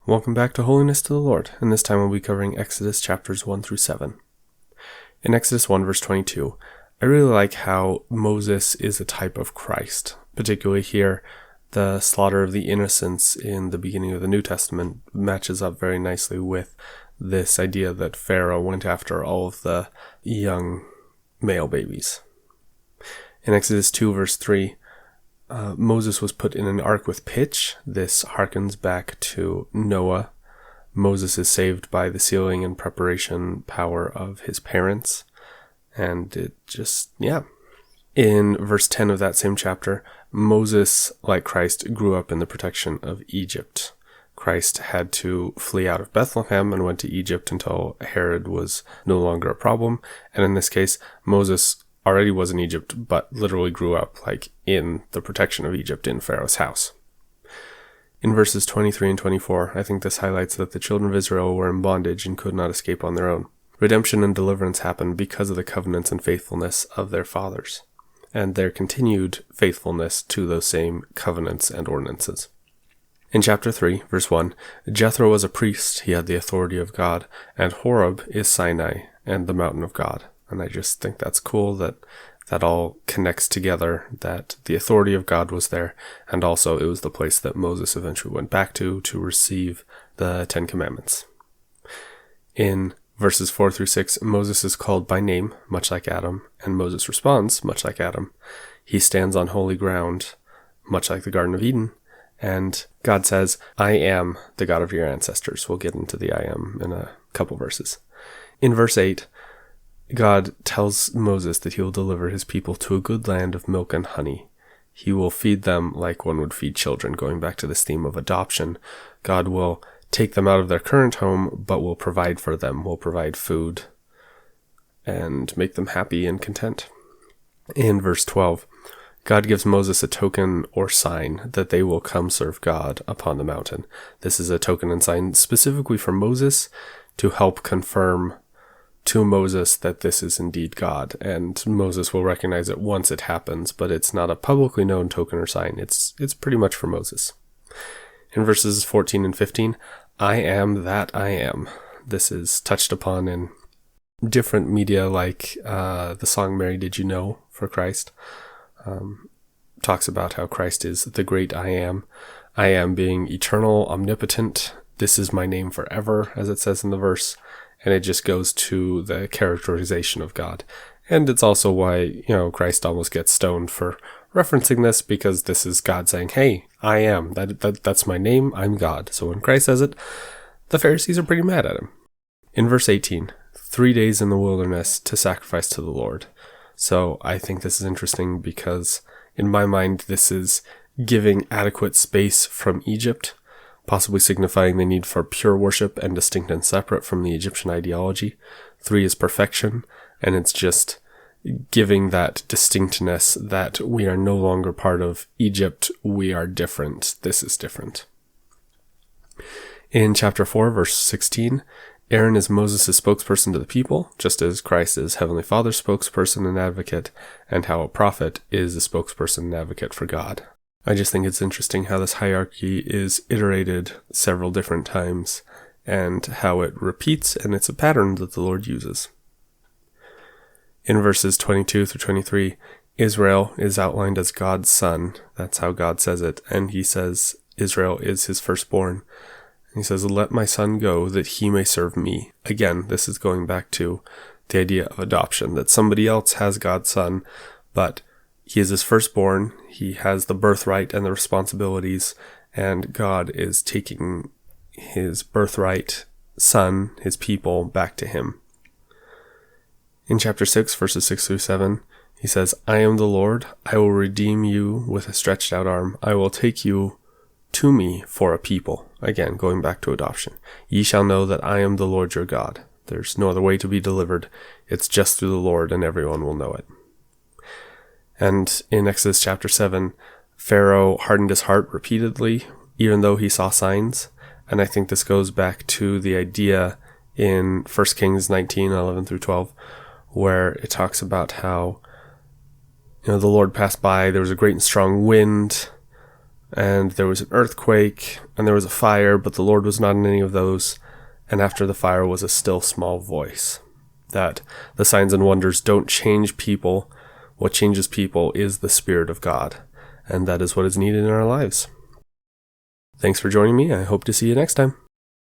Welcome back to Holiness to the Lord, and this time we'll be covering Exodus chapters 1 through 7. In Exodus 1 verse 22, I really like how Moses is a type of Christ. Particularly here, the slaughter of the innocents in the beginning of the New Testament matches up very nicely with this idea that Pharaoh went after all of the young male babies. In Exodus 2 verse 3, Moses was put in an ark with pitch. This harkens back to Noah. Moses is saved by the sealing and preparation power of his parents. And it just, In verse 10 of that same chapter, Moses, like Christ, grew up in the protection of Egypt. Christ had to flee out of Bethlehem and went to Egypt until Herod was no longer a problem. And in this case, Moses already was in Egypt, but literally grew up in the protection of Egypt in Pharaoh's house. In verses 23 and 24, I think this highlights that the children of Israel were in bondage and could not escape on their own. Redemption and deliverance happened because of the covenants and faithfulness of their fathers, and their continued faithfulness to those same covenants and ordinances. In chapter 3, verse 1, Jethro was a priest, he had the authority of God, and Horeb is Sinai and the mountain of God. And I just think that's cool that all connects together, that the authority of God was there, and also it was the place that Moses eventually went back to receive the Ten Commandments. In verses 4 through 6, Moses is called by name, much like Adam, and Moses responds, much like Adam. He stands on holy ground, much like the Garden of Eden, and God says, I am the God of your ancestors. We'll get into the I am in a couple verses. In verse 8, God tells Moses that he will deliver his people to a good land of milk and honey. He will feed them like one would feed children, going back to this theme of adoption. God will take them out of their current home, but will provide for them, will provide food, and make them happy and content. In verse 12, God gives Moses a token or sign that they will come serve God upon the mountain. This is a token and sign specifically for Moses to help confirm to Moses that this is indeed God, and Moses will recognize it once it happens, but it's not a publicly known token or sign. It's pretty much for Moses. In verses 14 and 15, I am that I am. This is touched upon in different media, like the song Mary Did You Know for Christ. Talks about how Christ is the great I am being eternal, omnipotent. This is my name forever, as it says in the verse. And it just goes to the characterization of God. And it's also why, Christ almost gets stoned for referencing this, because this is God saying, hey, I am. That's my name. I'm God. So when Christ says it, the Pharisees are pretty mad at him. In verse 18, 3 days in the wilderness to sacrifice to the Lord. So I think this is interesting because in my mind, this is giving adequate space from Egypt, possibly signifying the need for pure worship and distinct and separate from the Egyptian ideology. 3 is perfection, and it's just giving that distinctness that we are no longer part of Egypt, we are different, this is different. In chapter 4, verse 16, Aaron is Moses' spokesperson to the people, just as Christ is Heavenly Father's spokesperson and advocate, and how a prophet is a spokesperson and advocate for God. I just think it's interesting how this hierarchy is iterated several different times and how it repeats, and it's a pattern that the Lord uses. In verses 22 through 23, Israel is outlined as God's son. That's how God says it. And he says Israel is his firstborn. And he says, let my son go that he may serve me. Again, this is going back to the idea of adoption, that somebody else has God's son, but he is his firstborn, he has the birthright and the responsibilities, and God is taking his birthright son, his people, back to him. In chapter 6, verses 6 through 7, he says, I am the Lord, I will redeem you with a stretched out arm, I will take you to me for a people. Again, going back to adoption. Ye shall know that I am the Lord your God. There's no other way to be delivered. It's just through the Lord, and everyone will know it. And in Exodus chapter 7, Pharaoh hardened his heart repeatedly, even though he saw signs. And I think this goes back to the idea in 1 Kings 19, 11 through 12, where it talks about how, the Lord passed by, there was a great and strong wind, and there was an earthquake, and there was a fire, but the Lord was not in any of those. And after the fire was a still small voice. That the signs and wonders don't change people. What changes people is the Spirit of God, and that is what is needed in our lives. Thanks for joining me. I hope to see you next time.